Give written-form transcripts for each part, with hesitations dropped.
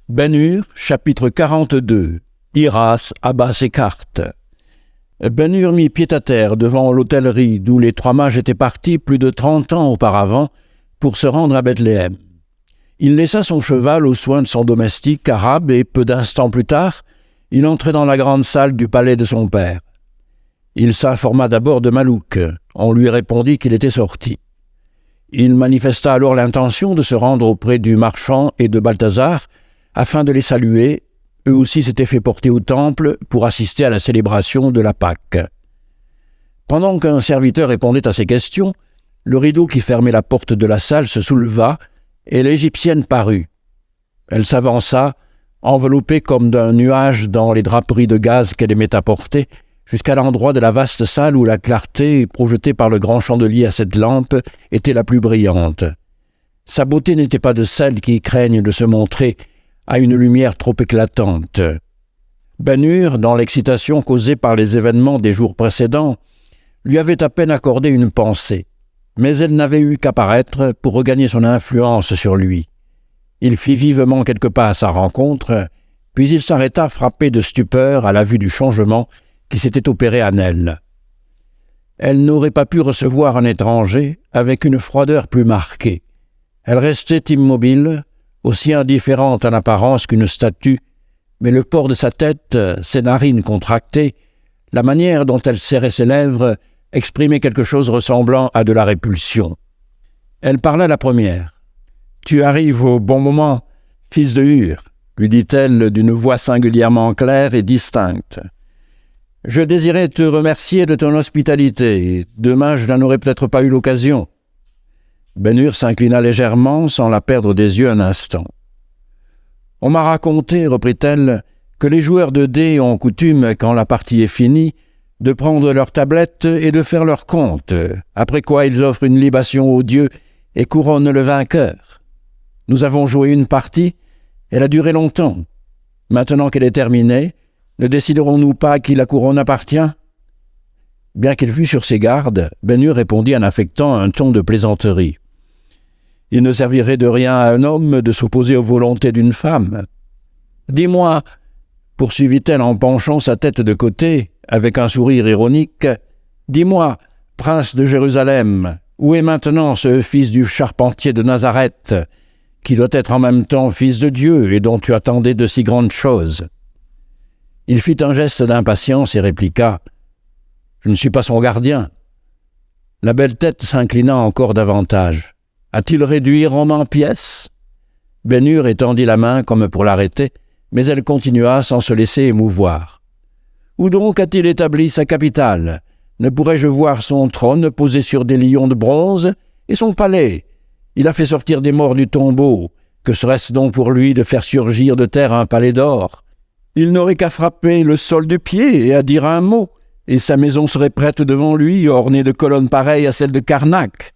Ben-Hur, chapitre 42. Iras abat ses cartes. Ben-Hur mit pied à terre devant l'hôtellerie d'où les trois mages étaient partis plus de 30 ans auparavant pour se rendre à Bethléem. Il laissa son cheval aux soins de son domestique arabe et peu d'instants plus tard, il entrait dans la grande salle du palais de son père. Il s'informa d'abord de Malouk. On lui répondit qu'il était sorti. Il manifesta alors l'intention de se rendre auprès du marchand et de Balthazar afin de les saluer. Eux aussi s'étaient fait porter au temple pour assister à la célébration de la Pâque. Pendant qu'un serviteur répondait à ces questions, le rideau qui fermait la porte de la salle se souleva et l'Égyptienne parut. Elle s'avança, enveloppée comme d'un nuage dans les draperies de gaze qu'elle aimait apporter, jusqu'à l'endroit de la vaste salle où la clarté, projetée par le grand chandelier à cette lampe, était la plus brillante. Sa beauté n'était pas de celles qui craignent de se montrer à une lumière trop éclatante. Ben-Hur, dans l'excitation causée par les événements des jours précédents, lui avait à peine accordé une pensée, mais elle n'avait eu qu'à paraître pour regagner son influence sur lui. Il fit vivement quelques pas à sa rencontre, puis il s'arrêta frappé de stupeur à la vue du changement qui s'était opéré en elle. Elle n'aurait pas pu recevoir un étranger avec une froideur plus marquée. Elle restait immobile, aussi indifférente en apparence qu'une statue, mais le port de sa tête, ses narines contractées, la manière dont elle serrait ses lèvres exprimait quelque chose ressemblant à de la répulsion. Elle parla la première. « Tu arrives au bon moment, fils de Hur », lui dit-elle d'une voix singulièrement claire et distincte. « Je désirais te remercier de ton hospitalité. Demain, je n'en aurais peut-être pas eu l'occasion. » Ben-Hur s'inclina légèrement sans la perdre des yeux un instant. « On m'a raconté, reprit-elle, que les joueurs de dés ont coutume, quand la partie est finie, de prendre leur tablette et de faire leur compte, après quoi ils offrent une libation aux dieux et couronnent le vainqueur. Nous avons joué une partie, elle a duré longtemps. Maintenant qu'elle est terminée, ne déciderons-nous pas à qui la couronne appartient ?» Bien qu'il fût sur ses gardes, Ben-Hur répondit en affectant un ton de plaisanterie. « Il ne servirait de rien à un homme de s'opposer aux volontés d'une femme. Dis-moi, poursuivit-elle en penchant sa tête de côté, avec un sourire ironique, dis-moi, prince de Jérusalem, où est maintenant ce fils du charpentier de Nazareth, qui doit être en même temps fils de Dieu et dont tu attendais de si grandes choses ?» Il fit un geste d'impatience et répliqua « Je ne suis pas son gardien. » La belle tête s'inclina encore davantage. « A-t-il réduit Rome en pièces ?» Ben-Hur étendit la main comme pour l'arrêter, mais elle continua sans se laisser émouvoir. « Où donc a-t-il établi sa capitale? Ne pourrais-je voir son trône posé sur des lions de bronze? Et son palais? Il a fait sortir des morts du tombeau. Que serait-ce donc pour lui de faire surgir de terre un palais d'or? Il n'aurait qu'à frapper le sol du pied et à dire un mot, et sa maison serait prête devant lui, ornée de colonnes pareilles à celles de Karnak. »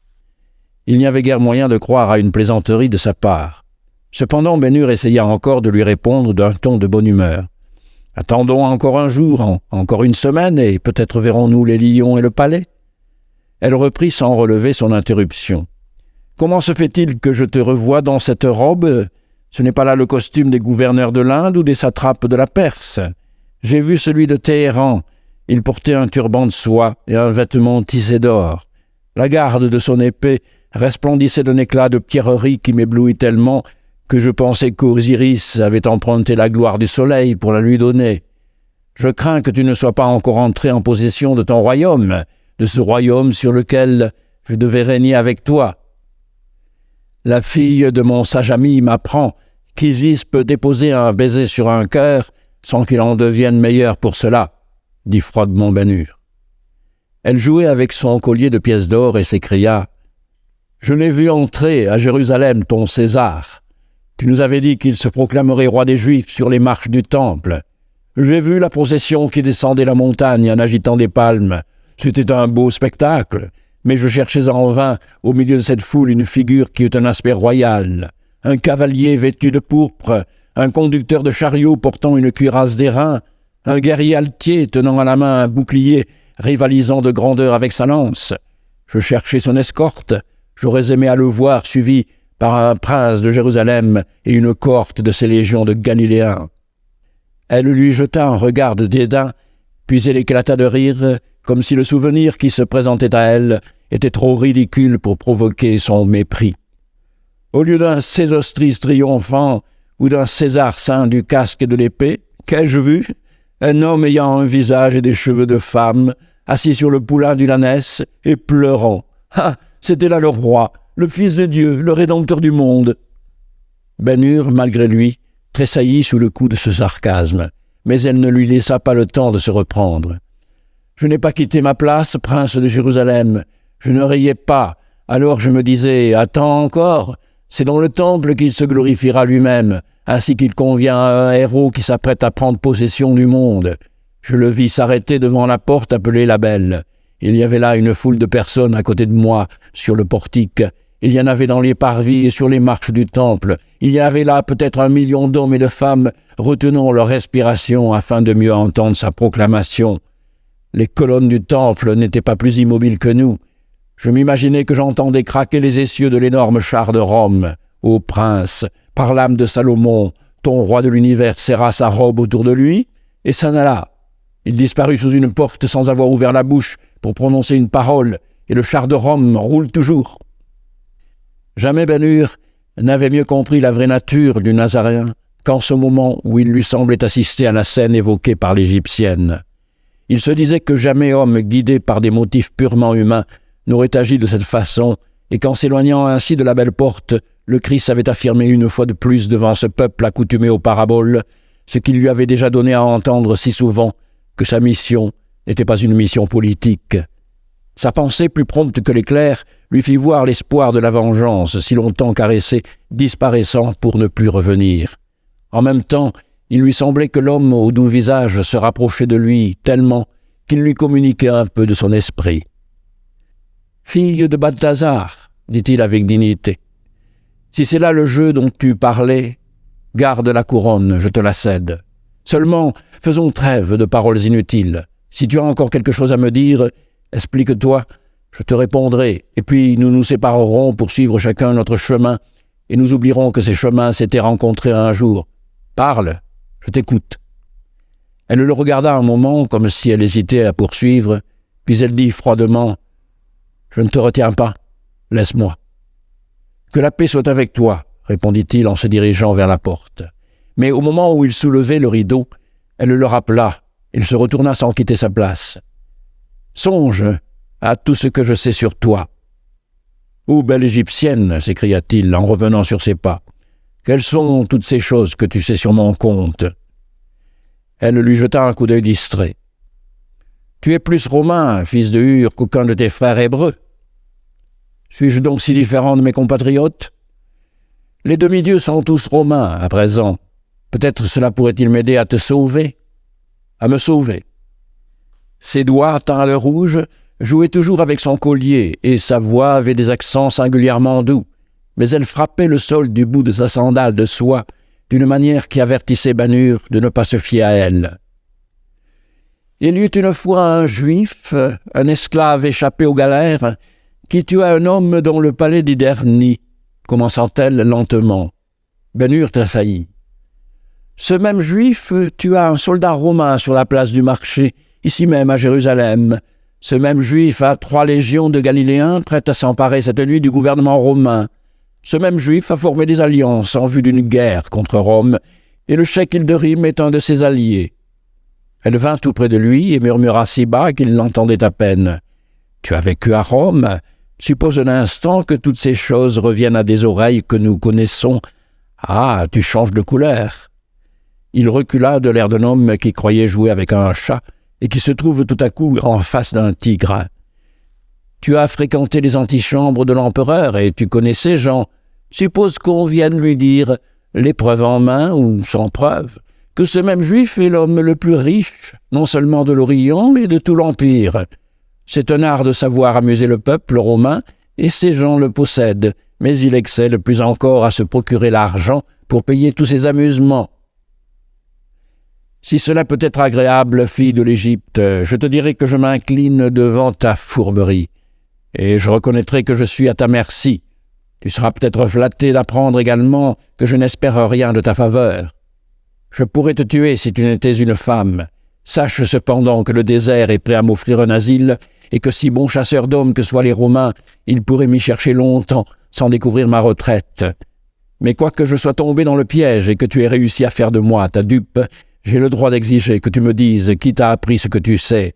Il n'y avait guère moyen de croire à une plaisanterie de sa part. Cependant, Ben-Hur essaya encore de lui répondre d'un ton de bonne humeur. « Attendons encore un jour, encore une semaine, et peut-être verrons-nous les lions et le palais. » Elle reprit sans relever son interruption. « Comment se fait-il que je te revoie dans cette robe ? Ce n'est pas là le costume des gouverneurs de l'Inde ou des satrapes de la Perse. J'ai vu celui de Téhéran. Il portait un turban de soie et un vêtement tissé d'or. La garde de son épée resplendissait d'un éclat de pierreries qui m'éblouit tellement que je pensais qu'Osiris avait emprunté la gloire du soleil pour la lui donner. Je crains que tu ne sois pas encore entré en possession de ton royaume, de ce royaume sur lequel je devais régner avec toi. La fille de mon sage ami m'apprend qu'Isis peut déposer un baiser sur un cœur sans qu'il en devienne meilleur pour cela, dit froidement Ben-Hur. Elle jouait avec son collier de pièces d'or et s'écria « Je l'ai vu entrer à Jérusalem, ton César. Tu nous avais dit qu'il se proclamerait roi des Juifs sur les marches du temple. J'ai vu la procession qui descendait la montagne en agitant des palmes. C'était un beau spectacle. Mais je cherchais en vain, au milieu de cette foule, une figure qui eut un aspect royal. Un cavalier vêtu de pourpre, un conducteur de chariot portant une cuirasse d'airain, un guerrier altier tenant à la main un bouclier rivalisant de grandeur avec sa lance. Je cherchais son escorte, j'aurais aimé à le voir suivi par un prince de Jérusalem et une cohorte de ses légions de Galiléens. » Elle lui jeta un regard de dédain, puis elle éclata de rire, comme si le souvenir qui se présentait à elle était trop ridicule pour provoquer son mépris. Au lieu d'un Sésostris triomphant ou d'un César ceint du casque et de l'épée, qu'ai-je vu? Un homme ayant un visage et des cheveux de femme, assis sur le poulain d'une ânesse et pleurant. Ah, c'était là le roi, le Fils de Dieu, le Rédempteur du monde. Ben-Hur, malgré lui, tressaillit sous le coup de ce sarcasme, mais elle ne lui laissa pas le temps de se reprendre. « Je n'ai pas quitté ma place, prince de Jérusalem. Je ne riais pas. Alors je me disais, attends encore, c'est dans le temple qu'il se glorifiera lui-même, ainsi qu'il convient à un héros qui s'apprête à prendre possession du monde. Je le vis s'arrêter devant la porte appelée la Belle. Il y avait là une foule de personnes à côté de moi, sur le portique. Il y en avait dans les parvis et sur les marches du temple. Il y avait là peut-être 1 million d'hommes et de femmes retenant leur respiration afin de mieux entendre sa proclamation. Les colonnes du temple n'étaient pas plus immobiles que nous. Je m'imaginais que j'entendais craquer les essieux de l'énorme char de Rome. Ô prince, par l'âme de Salomon, ton roi de l'univers serra sa robe autour de lui et s'en alla. Il disparut sous une porte sans avoir ouvert la bouche pour prononcer une parole, et le char de Rome roule toujours. » Jamais Ben-Hur n'avait mieux compris la vraie nature du Nazaréen qu'en ce moment où il lui semblait assister à la scène évoquée par l'Égyptienne. Il se disait que jamais homme guidé par des motifs purement humains n'aurait agi de cette façon, et qu'en s'éloignant ainsi de la belle porte, le Christ avait affirmé une fois de plus devant ce peuple accoutumé aux paraboles, ce qu'il lui avait déjà donné à entendre si souvent, que sa mission n'était pas une mission politique. Sa pensée, plus prompte que l'éclair, lui fit voir l'espoir de la vengeance, si longtemps caressé, disparaissant pour ne plus revenir. En même temps, il lui semblait que l'homme au doux visage se rapprochait de lui tellement qu'il lui communiquait un peu de son esprit. « Fille de Balthazar, dit-il avec dignité, si c'est là le jeu dont tu parlais, garde la couronne, je te la cède. Seulement, faisons trêve de paroles inutiles. Si tu as encore quelque chose à me dire, explique-toi, je te répondrai, et puis nous nous séparerons pour suivre chacun notre chemin, et nous oublierons que ces chemins s'étaient rencontrés un jour. Parle, je t'écoute. » Elle le regarda un moment comme si elle hésitait à poursuivre, puis elle dit froidement, « Je ne te retiens pas, laisse-moi. »« Que la paix soit avec toi, » répondit-il en se dirigeant vers la porte. Mais au moment où il soulevait le rideau, elle le rappela. Il se retourna sans quitter sa place. « Songe à tout ce que je sais sur toi. »« Ô belle Égyptienne, s'écria-t-il en revenant sur ses pas, quelles sont toutes ces choses que tu sais sur mon compte ?» Elle lui jeta un coup d'œil distrait. « Tu es plus romain, fils de Hur, qu'aucun de tes frères hébreux. Suis-je donc si différent de mes compatriotes? Les demi-dieux sont tous romains à présent. Peut-être cela pourrait-il m'aider à te sauver, à me sauver. » Ses doigts, teints de rouge, jouaient toujours avec son collier, et sa voix avait des accents singulièrement doux, mais elle frappait le sol du bout de sa sandale de soie d'une manière qui avertissait Ben-Hur de ne pas se fier à elle. « Il y eut une fois un Juif, un esclave échappé aux galères, qui tua un homme dans le palais d'Hydernie, commença-t-elle lentement. Ben-Hur tressaillit. « Ce même Juif tua un soldat romain sur la place du marché, ici même à Jérusalem. Ce même Juif a 3 légions de Galiléens prêtes à s'emparer cette nuit du gouvernement romain. Ce même Juif a formé des alliances en vue d'une guerre contre Rome, et le cheikh Hilderim est un de ses alliés. » Elle vint tout près de lui et murmura si bas qu'il l'entendait à peine. « Tu as vécu à Rome. Suppose un instant que toutes ces choses reviennent à des oreilles que nous connaissons. Ah, tu changes de couleur. » Il recula de l'air d'un homme qui croyait jouer avec un chat et qui se trouve tout à coup en face d'un tigre. « Tu as fréquenté les antichambres de l'empereur et tu connais ces gens. Suppose qu'on vienne lui dire, l'épreuve en main ou sans preuve, que ce même Juif est l'homme le plus riche, non seulement de l'Orient, mais de tout l'Empire. C'est un art de savoir amuser le peuple romain, et ces gens le possèdent, mais il excelle plus encore à se procurer l'argent pour payer tous ses amusements. Si cela peut être agréable, fille de l'Égypte, je te dirai que je m'incline devant ta fourberie, et je reconnaîtrai que je suis à ta merci. Tu seras peut-être flatté d'apprendre également que je n'espère rien de ta faveur. Je pourrais te tuer si tu n'étais une femme. Sache cependant que le désert est prêt à m'offrir un asile, et que si bons chasseurs d'hommes que soient les Romains, ils pourraient m'y chercher longtemps sans découvrir ma retraite. Mais quoique je sois tombé dans le piège et que tu aies réussi à faire de moi ta dupe, j'ai le droit d'exiger que tu me dises qui t'a appris ce que tu sais.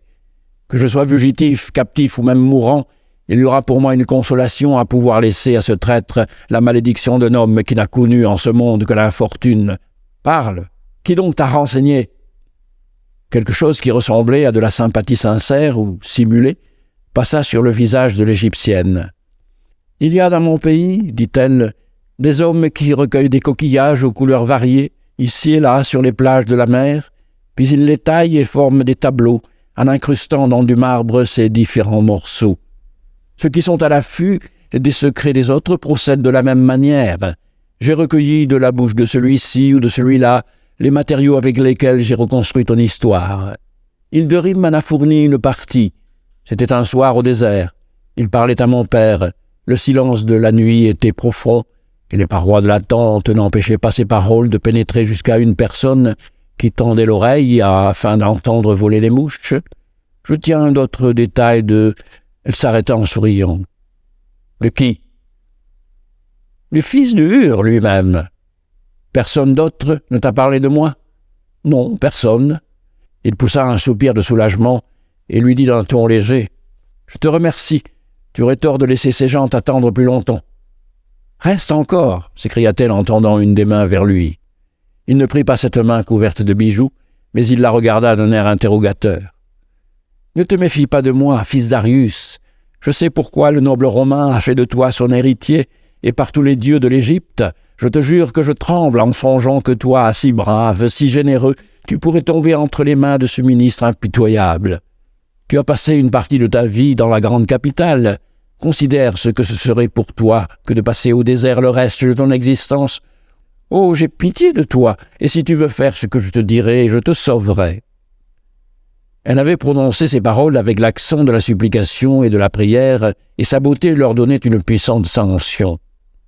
Que je sois fugitif, captif ou même mourant, il y aura pour moi une consolation à pouvoir laisser à ce traître la malédiction d'un homme qui n'a connu en ce monde que l'infortune. Parle, qui donc t'a renseigné ? Quelque chose qui ressemblait à de la sympathie sincère ou simulée passa sur le visage de l'Égyptienne. « Il y a dans mon pays, dit-elle, des hommes qui recueillent des coquillages aux couleurs variées, ici et là sur les plages de la mer, puis ils les taillent et forment des tableaux, en incrustant dans du marbre ces différents morceaux. Ceux qui sont à l'affût des secrets des autres procèdent de la même manière. J'ai recueilli de la bouche de celui-ci ou de celui-là les matériaux avec lesquels j'ai reconstruit ton histoire. Hilderim m'en a fourni une partie. C'était un soir au désert. Il parlait à mon père. Le silence de la nuit était profond, et les parois de la tente n'empêchaient pas ses paroles de pénétrer jusqu'à une personne qui tendait l'oreille afin d'entendre voler les mouches. Je tiens d'autres détails de... Elle s'arrêta en souriant. De qui ? Le fils de Hur lui-même. Personne d'autre ne t'a parlé de moi ? Non, personne. Il poussa un soupir de soulagement et lui dit d'un ton léger. Je te remercie. Tu aurais tort de laisser ces gens t'attendre plus longtemps. Reste encore, s'écria-t-elle en tendant une des mains vers lui. Il ne prit pas cette main couverte de bijoux, mais il la regarda d'un air interrogateur. Ne te méfie pas de moi, fils d'Arius. Je sais pourquoi le noble Romain a fait de toi son héritier, et par tous les dieux de l'Égypte, je te jure que je tremble en songeant que toi, si brave, si généreux, tu pourrais tomber entre les mains de ce ministre impitoyable. Tu as passé une partie de ta vie dans la grande capitale. Considère ce que ce serait pour toi que de passer au désert le reste de ton existence. Oh, j'ai pitié de toi, et si tu veux faire ce que je te dirai, je te sauverai. » Elle avait prononcé ces paroles avec l'accent de la supplication et de la prière, et sa beauté leur donnait une puissante sanction.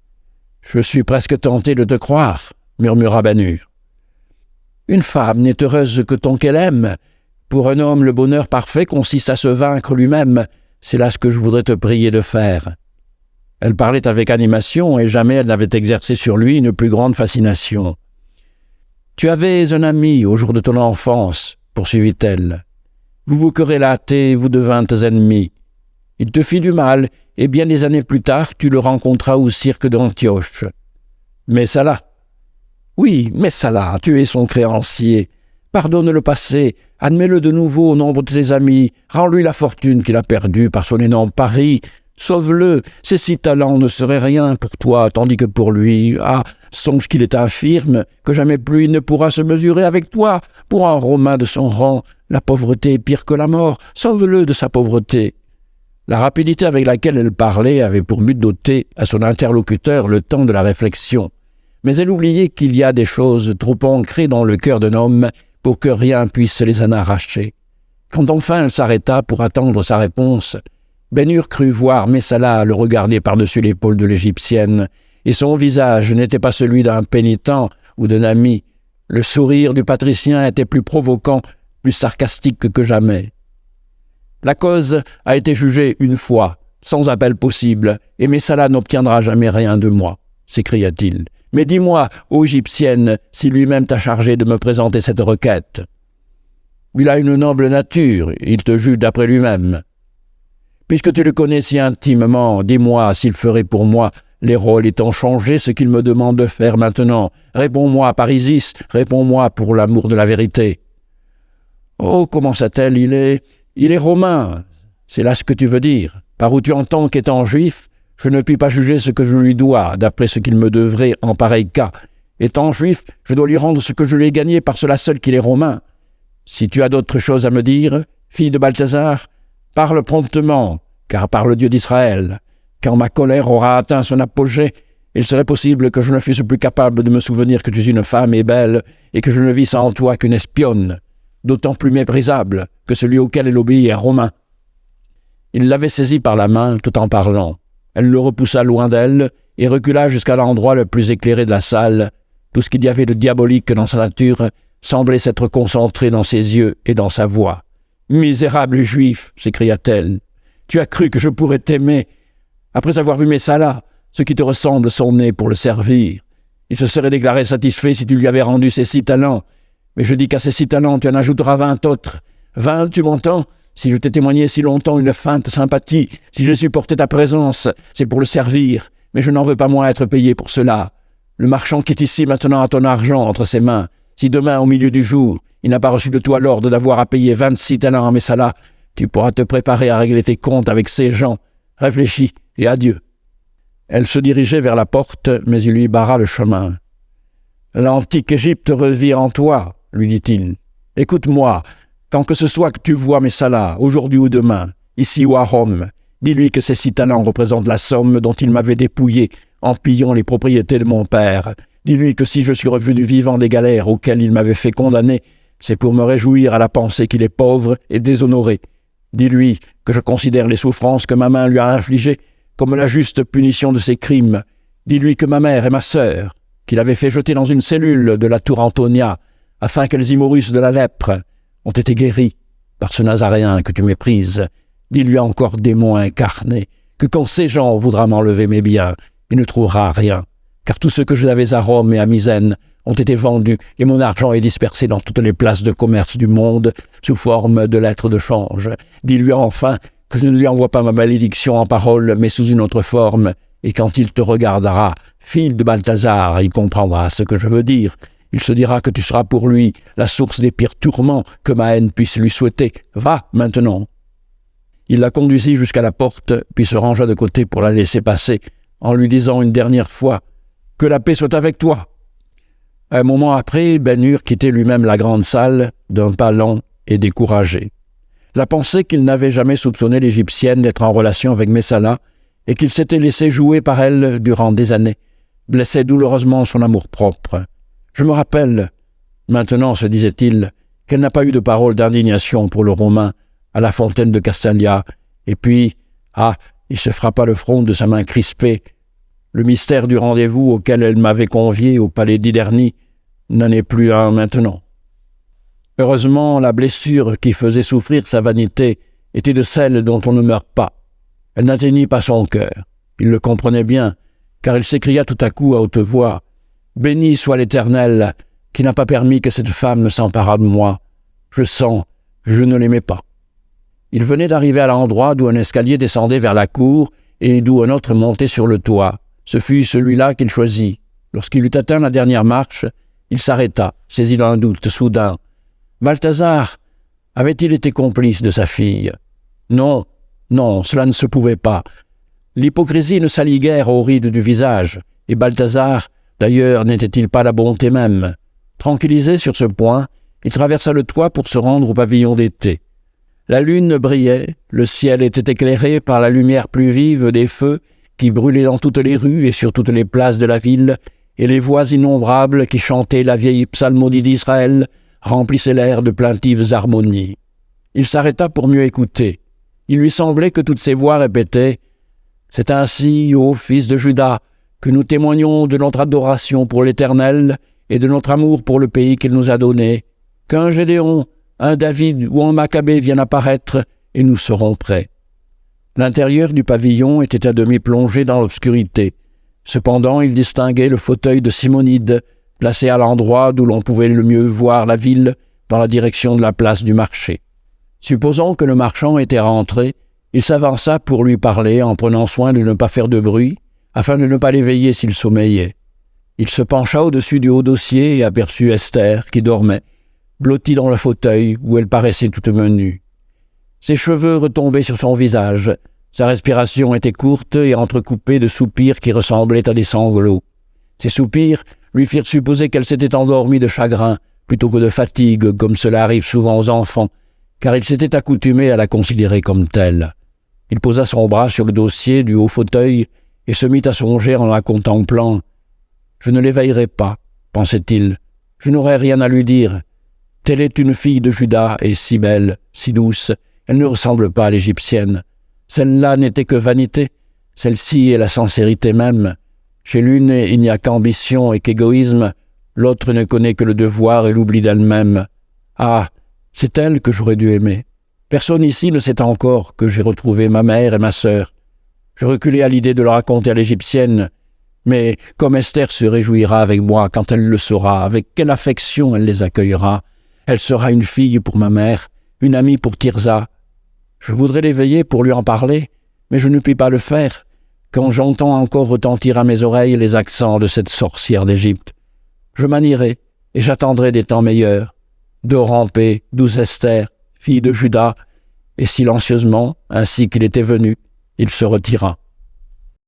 « Je suis presque tenté de te croire, » murmura Ben Hur. « Une femme n'est heureuse que tant qu'elle aime. Pour un homme, le bonheur parfait consiste à se vaincre lui-même. C'est là ce que je voudrais te prier de faire. » Elle parlait avec animation, et jamais elle n'avait exercé sur lui une plus grande fascination. « Tu avais un ami au jour de ton enfance, » poursuivit-elle. « Vous vous querellâtez, vous devîntes ennemis. Il te fit du mal, et bien des années plus tard, tu le rencontras au cirque d'Antioche. Messala. Oui, Messala, tu es son créancier. Pardonne le passé, admets-le de nouveau au nombre de tes amis, rends-lui la fortune qu'il a perdue par son énorme pari, sauve-le, ses 6 talents ne seraient rien pour toi, tandis que pour lui, songe qu'il est infirme, que jamais plus il ne pourra se mesurer avec toi. Pour un Romain de son rang, la pauvreté est pire que la mort, sauve-le de sa pauvreté. » La rapidité avec laquelle elle parlait avait pour but d'ôter à son interlocuteur le temps de la réflexion. Mais elle oubliait qu'il y a des choses trop ancrées dans le cœur d'un homme pour que rien puisse les en arracher. Quand enfin elle s'arrêta pour attendre sa réponse, Ben Hur crut voir Messala le regarder par-dessus l'épaule de l'Égyptienne, et son visage n'était pas celui d'un pénitent ou d'un ami. Le sourire du patricien était plus provoquant, plus sarcastique que jamais. « La cause a été jugée une fois, sans appel possible, et Messala n'obtiendra jamais rien de moi, » s'écria-t-il. « Mais dis-moi, ô Égyptienne, si lui-même t'a chargé de me présenter cette requête. » « Il a une noble nature, il te juge d'après lui-même. » « Puisque tu le connais si intimement, dis-moi s'il ferait pour moi, les rôles étant changés, ce qu'il me demande de faire maintenant. Réponds-moi, par Isis, réponds-moi pour l'amour de la vérité. »« Oh, commença-t-elle, il est romain, c'est là ce que tu veux dire. Par où tu entends qu'étant juif, je ne puis pas juger ce que je lui dois, d'après ce qu'il me devrait en pareil cas. Étant juif, je dois lui rendre ce que je lui ai gagné par cela seul qu'il est romain. Si tu as d'autres choses à me dire, fille de Balthazar, parle promptement, car par le Dieu d'Israël, quand ma colère aura atteint son apogée, il serait possible que je ne fusse plus capable de me souvenir que tu es une femme et belle, et que je ne visse en toi qu'une espionne, d'autant plus méprisable que celui auquel elle obéit est romain. » Il l'avait saisi par la main tout en parlant. Elle le repoussa loin d'elle, et recula jusqu'à l'endroit le plus éclairé de la salle. Tout ce qu'il y avait de diabolique dans sa nature semblait s'être concentré dans ses yeux et dans sa voix. « Misérable juif !» s'écria-t-elle. « Tu as cru que je pourrais t'aimer. Après avoir vu Messala, ceux qui te ressemblent sont nés pour le servir. Il se serait déclaré satisfait si tu lui avais rendu ses 6 talents. Mais je dis qu'à ces 6 talents, tu en ajouteras 20 autres. 20, tu m'entends ? Si je t'ai témoigné si longtemps une feinte sympathie, si j'ai supporté ta présence, c'est pour le servir. Mais je n'en veux pas moins être payé pour cela. Le marchand qui est ici maintenant a ton argent entre ses mains. Si demain, au milieu du jour, il n'a pas reçu de toi l'ordre d'avoir à payer 26 talents à Messala, tu pourras te préparer à régler tes comptes avec ces gens. Réfléchis et adieu. » Elle se dirigeait vers la porte, mais il lui barra le chemin. « L'antique Égypte revit en toi, » lui dit-il. « Écoute-moi, quand que ce soit que tu vois Messala, aujourd'hui ou demain, ici ou à Rome, dis-lui que ces 6 talents représentent la somme dont il m'avait dépouillé en pillant les propriétés de mon père. Dis-lui que si je suis revenu vivant des galères auxquelles il m'avait fait condamner, c'est pour me réjouir à la pensée qu'il est pauvre et déshonoré. Dis-lui que je considère les souffrances que ma main lui a infligées comme la juste punition de ses crimes. Dis-lui que ma mère et ma sœur, qu'il avait fait jeter dans une cellule de la tour Antonia, afin qu'elles y mourussent de la lèpre, ont été guéries par ce Nazaréen que tu méprises. Dis-lui encore, démon incarné, que quand ces gens voudra m'enlever mes biens, il ne trouvera rien, car tous ceux que j'avais à Rome et à Misène ont été vendus et mon argent est dispersé dans toutes les places de commerce du monde sous forme de lettres de change. Dis-lui enfin que je ne lui envoie pas ma malédiction en parole, mais sous une autre forme, et quand il te regardera, fille de Balthazar, il comprendra ce que je veux dire. Il se dira que tu seras pour lui la source des pires tourments que ma haine puisse lui souhaiter. Va, maintenant. » Il la conduisit jusqu'à la porte, puis se rangea de côté pour la laisser passer, en lui disant une dernière fois « Que la paix soit avec toi !» Un moment après, Ben-Hur quittait lui-même la grande salle, d'un pas lent et découragé. La pensée qu'il n'avait jamais soupçonné l'Égyptienne d'être en relation avec Messala et qu'il s'était laissé jouer par elle durant des années blessait douloureusement son amour-propre. « Je me rappelle, maintenant, se disait-il, qu'elle n'a pas eu de parole d'indignation pour le Romain à la fontaine de Castalia, et puis, il se frappa le front de sa main crispée. Le mystère du rendez-vous auquel elle m'avait convié au palais d'Hydernie n'en est plus un maintenant. » Heureusement, la blessure qui faisait souffrir sa vanité était de celles dont on ne meurt pas. Elle n'atteignit pas son cœur. Il le comprenait bien, car il s'écria tout à coup à haute voix « Béni soit l'Éternel, qui n'a pas permis que cette femme ne s'emparât de moi. Je sens, je ne l'aimais pas. » Il venait d'arriver à l'endroit d'où un escalier descendait vers la cour et d'où un autre montait sur le toit. Ce fut celui-là qu'il choisit. Lorsqu'il eut atteint la dernière marche, il s'arrêta, saisi d'un doute soudain. Balthazar avait-il été complice de sa fille? Non, cela ne se pouvait pas. L'hypocrisie ne s'allie guère aux rides du visage, et Balthazar, d'ailleurs, n'était-il pas la bonté même? Tranquillisé sur ce point, il traversa le toit pour se rendre au pavillon d'été. La lune brillait, le ciel était éclairé par la lumière plus vive des feux qui brûlaient dans toutes les rues et sur toutes les places de la ville, et les voix innombrables qui chantaient la vieille psalmodie d'Israël remplissaient l'air de plaintives harmonies. Il s'arrêta pour mieux écouter. Il lui semblait que toutes ces voix répétaient « C'est ainsi, ô fils de Juda, que nous témoignons de notre adoration pour l'Éternel et de notre amour pour le pays qu'il nous a donné. Qu'un Gédéon, un David ou un Maccabée vienne apparaître, et nous serons prêts. » L'intérieur du pavillon était à demi plongé dans l'obscurité. Cependant, il distinguait le fauteuil de Simonide, placé à l'endroit d'où l'on pouvait le mieux voir la ville, dans la direction de la place du marché. Supposons que le marchand était rentré, il s'avança pour lui parler en prenant soin de ne pas faire de bruit, afin de ne pas l'éveiller s'il sommeillait. Il se pencha au-dessus du haut dossier et aperçut Esther, qui dormait, blottie dans le fauteuil où elle paraissait toute menue. Ses cheveux retombaient sur son visage, sa respiration était courte et entrecoupée de soupirs qui ressemblaient à des sanglots. Ces soupirs lui firent supposer qu'elle s'était endormie de chagrin plutôt que de fatigue, comme cela arrive souvent aux enfants, car il s'était accoutumé à la considérer comme telle. Il posa son bras sur le dossier du haut fauteuil et se mit à songer en la contemplant. « Je ne l'éveillerai pas, pensait-il. Je n'aurai rien à lui dire. Telle est une fille de Juda et si belle, si douce. Elle ne ressemble pas à l'Égyptienne. Celle-là n'était que vanité. Celle-ci est la sincérité même. Chez l'une, il n'y a qu'ambition et qu'égoïsme, l'autre ne connaît que le devoir et l'oubli d'elle-même. Ah, c'est elle que j'aurais dû aimer. Personne ici ne sait encore que j'ai retrouvé ma mère et ma sœur. Je reculais à l'idée de le raconter à l'égyptienne, mais comme Esther se réjouira avec moi quand elle le saura, avec quelle affection elle les accueillera. Elle sera une fille pour ma mère, une amie pour Tirza. Je voudrais l'éveiller pour lui en parler, mais je ne puis pas le faire, quand j'entends encore retentir à mes oreilles les accents de cette sorcière d'Égypte. Je manierai et j'attendrai des temps meilleurs. Dors en paix, douce Esther, fille de Juda, et silencieusement, ainsi qu'il était venu, il se retira.